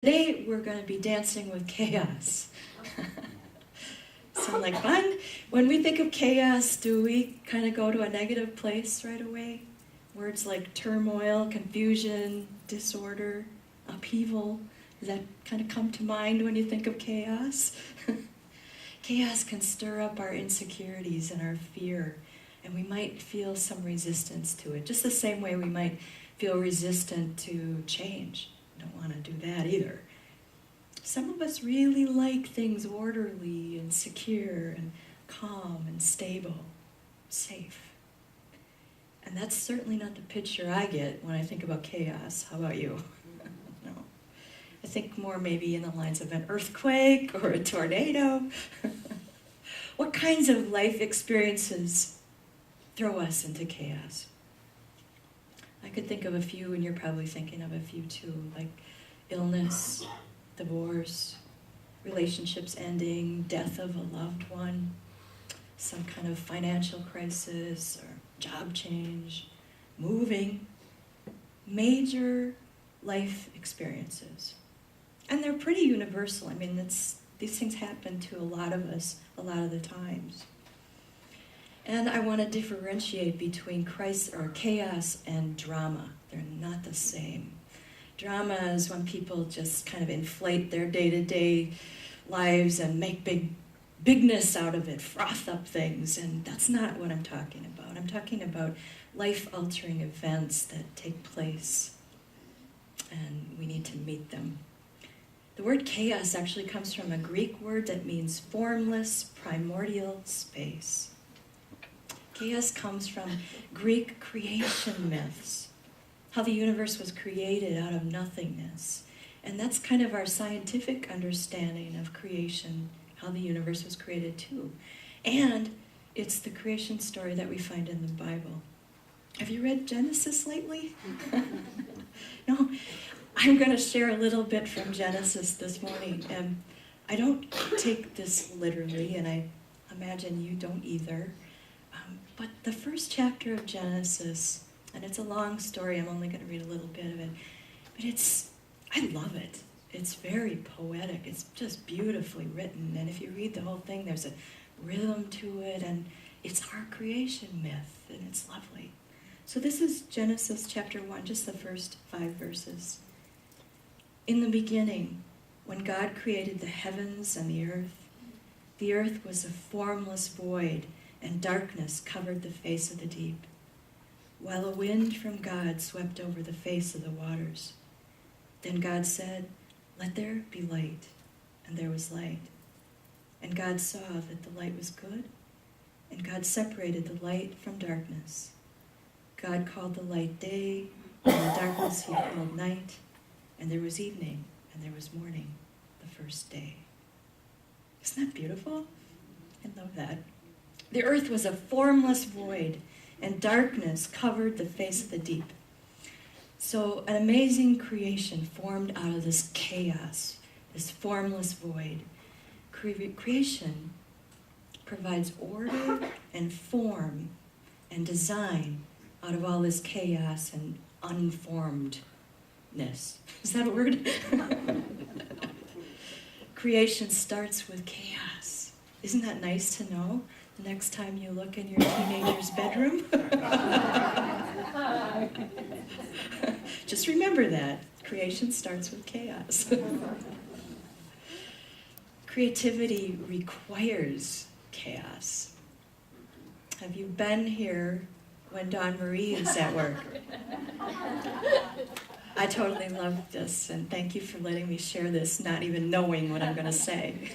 Today we're going to be dancing with chaos. Sound like fun? When we think of chaos, do we kind of go to a negative place right away? Words like turmoil, confusion, disorder, upheaval, does that kind of come to mind when you think of chaos? Chaos can stir up our insecurities and our fear, and we might feel some resistance to it, just the same way we might feel resistant to change. Don't want to do that either. Some of us really like things orderly and secure and calm and stable, safe. And that's certainly not the picture I get when I think about chaos. How about you? No. I think more maybe in the lines of an earthquake or a tornado. What kinds of life experiences throw us into chaos? I could think of a few, and you're probably thinking of a few too, like illness, divorce, relationships ending, death of a loved one, some kind of financial crisis or job change, moving, major life experiences. And they're pretty universal. I mean, these things happen to a lot of us a lot of the times. And I want to differentiate between chaos and drama. They're not the same. Drama is when people just kind of inflate their day-to-day lives and make bigness out of it, froth up things, and that's not what I'm talking about. I'm talking about life-altering events that take place, and we need to meet them. The word chaos actually comes from a Greek word that means formless, primordial space. Chaos comes from Greek creation myths, how the universe was created out of nothingness. And that's kind of our scientific understanding of creation, how the universe was created too. And it's the creation story that we find in the Bible. Have you read Genesis lately? No? I'm going to share a little bit from Genesis this morning. And I don't take this literally, and I imagine you don't either. But the first chapter of Genesis, and it's a long story, I'm only going to read a little bit of it, but I love it. It's very poetic. It's just beautifully written. And if you read the whole thing, there's a rhythm to it, and it's our creation myth, and it's lovely. So this is Genesis chapter 1, just the first 5 verses. In the beginning, when God created the heavens and the earth was a formless void, and darkness covered the face of the deep, while a wind from God swept over the face of the waters. Then God said, "Let there be light," and there was light. And God saw that the light was good, and God separated the light from darkness. God called the light day, and the darkness he called night, and there was evening, and there was morning, the first day. Isn't that beautiful? I love that. The earth was a formless void, and darkness covered the face of the deep. So an amazing creation formed out of this chaos, this formless void. Creation provides order and form and design out of all this chaos and unformedness. Is that a word? Creation starts with chaos. Isn't that nice to know? Next time you look in your teenager's bedroom. Just remember that. Creation starts with chaos. Creativity requires chaos. Have you been here when Dawn Marie is at work? I totally love this, and thank you for letting me share this, not even knowing what I'm going to say.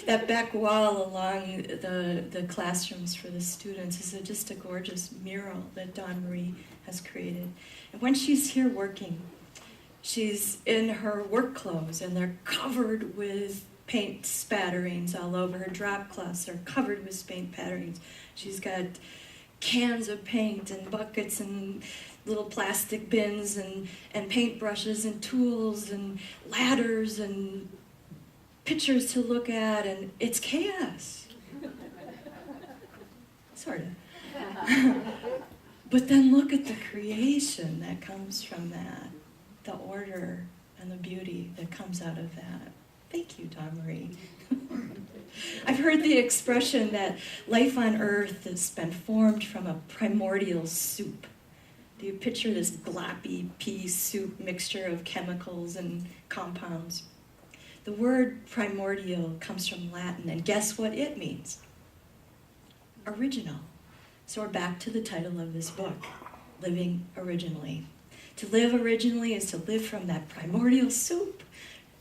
That back wall along the classrooms for the students is just a gorgeous mural that Dawn Marie has created. And when she's here working, she's in her work clothes, and they're covered with paint spatterings all over. Her drop cloths are covered with paint patterings. She's got cans of paint and buckets and little plastic bins and paintbrushes and tools and ladders and pictures to look at, and it's chaos. Sort of. But then look at the creation that comes from that, the order and the beauty that comes out of that. Thank you, Dawn Marie. I've heard the expression that life on Earth has been formed from a primordial soup. Do you picture this gloppy pea soup mixture of chemicals and compounds? The word primordial comes from Latin, and guess what it means? Original. So we're back to the title of this book, Living Originally. To live originally is to live from that primordial soup.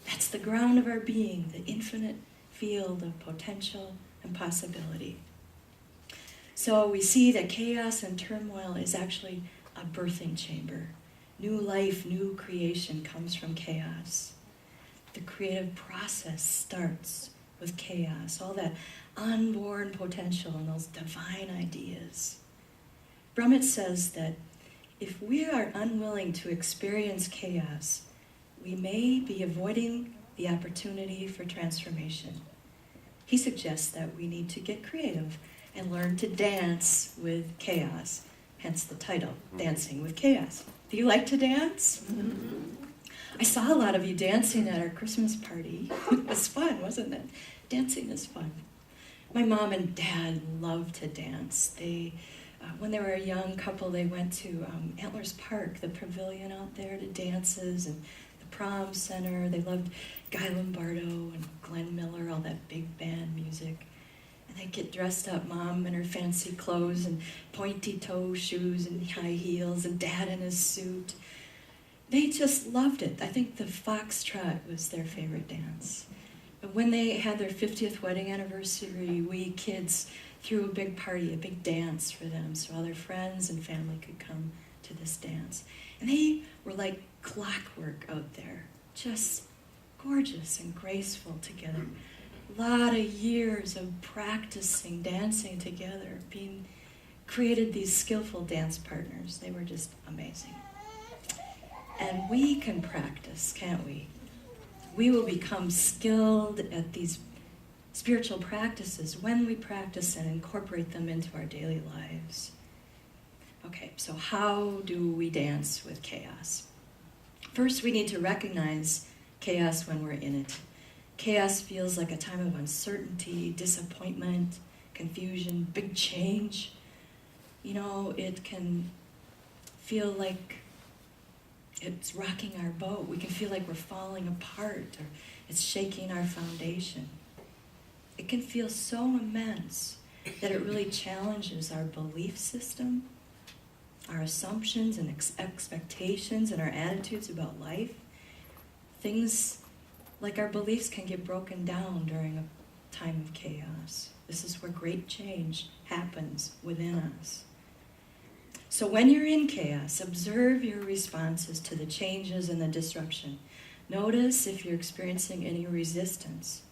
That's the ground of our being, the infinite field of potential and possibility. So we see that chaos and turmoil is actually a birthing chamber. New life, new creation comes from chaos. The creative process starts with chaos, all that unborn potential and those divine ideas. Brummett says that if we are unwilling to experience chaos, we may be avoiding the opportunity for transformation. He suggests that we need to get creative and learn to dance with chaos, hence the title, Dancing with Chaos. Do you like to dance? I saw a lot of you dancing at our Christmas party. It was fun, wasn't it? Dancing is fun. My mom and dad loved to dance. They, when they were a young couple, they went to Antlers Park, the pavilion out there, to dances, and the prom center. They loved Guy Lombardo and Glenn Miller, all that big band music. And they'd get dressed up, Mom in her fancy clothes and pointy-toe shoes and high heels, and Dad in his suit. They just loved it. I think the foxtrot was their favorite dance. But when they had their 50th wedding anniversary, we kids threw a big party, a big dance for them, so all their friends and family could come to this dance. And they were like clockwork out there, just gorgeous and graceful together. A lot of years of practicing dancing together, created these skillful dance partners. They were just amazing. And we can practice, can't we? We will become skilled at these spiritual practices when we practice and incorporate them into our daily lives. Okay, so how do we dance with chaos? First, we need to recognize chaos when we're in it. Chaos feels like a time of uncertainty, disappointment, confusion, big change. You know, it can feel like it's rocking our boat. We can feel like we're falling apart, or it's shaking our foundation. It can feel so immense that it really challenges our belief system, our assumptions and expectations and our attitudes about life. Things like our beliefs can get broken down during a time of chaos. This is where great change happens within us. So when you're in chaos, observe your responses to the changes and the disruption. Notice if you're experiencing any resistance.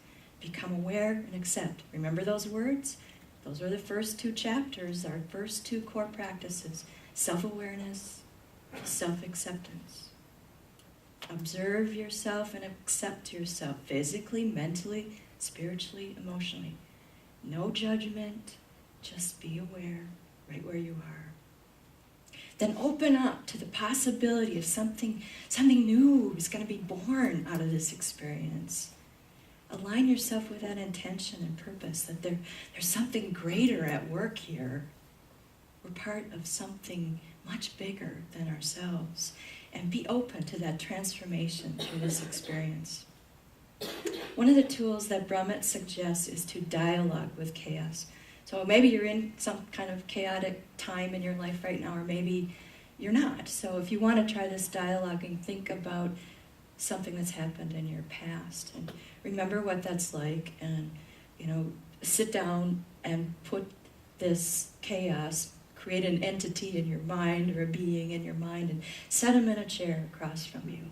Become aware and accept. Remember those words? Those are the first two chapters, our first two core practices. Self-awareness, self-acceptance. Observe yourself and accept yourself physically, mentally, spiritually, emotionally. No judgment, just be aware right where you are. Then open up to the possibility of something new is going to be born out of this experience. Align yourself with that intention and purpose, that there's something greater at work here. We're part of something much bigger than ourselves. And be open to that transformation through this experience. One of the tools that Brummett suggests is to dialogue with chaos. So maybe you're in some kind of chaotic time in your life right now, or maybe you're not. So if you want to try this dialogue and think about something that's happened in your past, and remember what that's like, and sit down and put this chaos, create an entity in your mind or a being in your mind, and set them in a chair across from you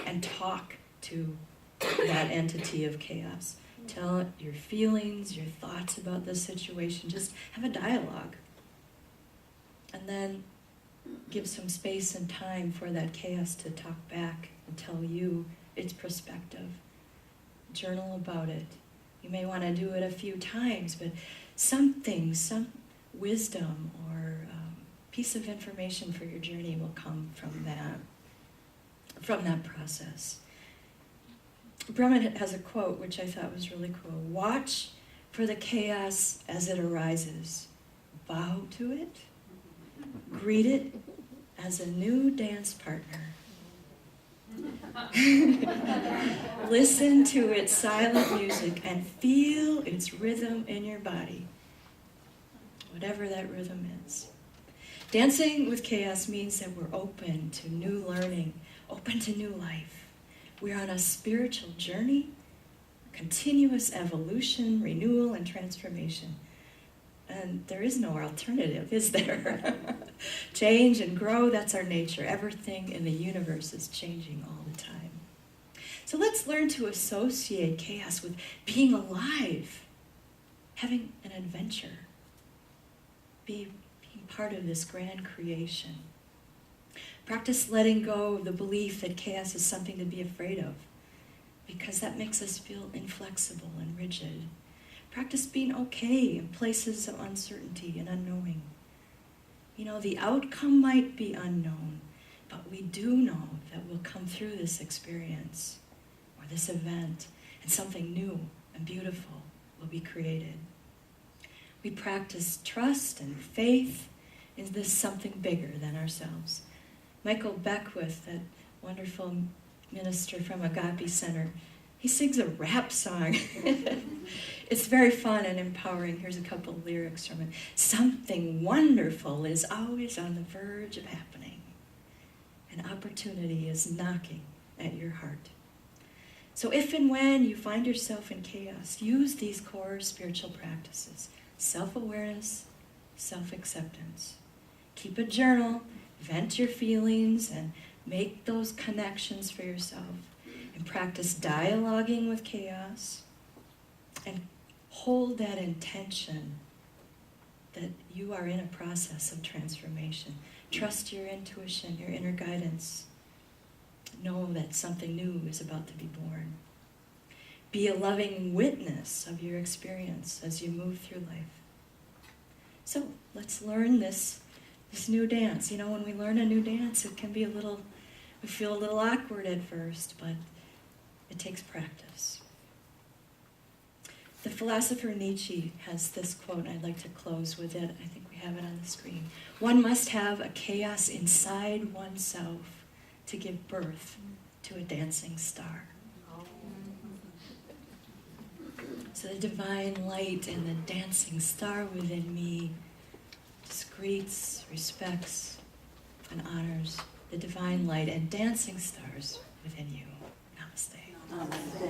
and talk to that entity of chaos. Tell it your feelings, your thoughts about this situation. Just have a dialogue. And then give some space and time for that chaos to talk back and tell you its perspective. Journal about it. You may want to do it a few times, but some wisdom or piece of information for your journey will come from that process. Brahman has a quote which I thought was really cool. Watch for the chaos as it arises. Bow to it. Greet it as a new dance partner. Listen to its silent music and feel its rhythm in your body, whatever that rhythm is. Dancing with chaos means that we're open to new learning, open to new life. We're on a spiritual journey, continuous evolution, renewal, and transformation. And there is no alternative, is there? Change and grow, that's our nature. Everything in the universe is changing all the time. So let's learn to associate chaos with being alive, having an adventure, being part of this grand creation. Practice letting go of the belief that chaos is something to be afraid of, because that makes us feel inflexible and rigid. Practice being okay in places of uncertainty and unknowing. You know, the outcome might be unknown, but we do know that we'll come through this experience or this event, and something new and beautiful will be created. We practice trust and faith in this something bigger than ourselves. Michael Beckwith, that wonderful minister from Agape Center, he sings a rap song. It's very fun and empowering. Here's a couple of lyrics from it. Something wonderful is always on the verge of happening. An opportunity is knocking at your heart. So if and when you find yourself in chaos, use these core spiritual practices. Self-awareness, self-acceptance. Keep a journal, vent your feelings, and make those connections for yourself. And practice dialoguing with chaos. And hold that intention that you are in a process of transformation. Trust your intuition, your inner guidance. Know that something new is about to be born. Be a loving witness of your experience as you move through life. So let's learn this new dance. You know, when we learn a new dance, it can be we feel a little awkward at first, but it takes practice. The philosopher Nietzsche has this quote, and I'd like to close with it. I think we have it on the screen. One must have a chaos inside oneself to give birth to a dancing star. So the divine light and the dancing star within me just greets, respects, and honors the divine light and dancing stars within you. Namaste. Namaste.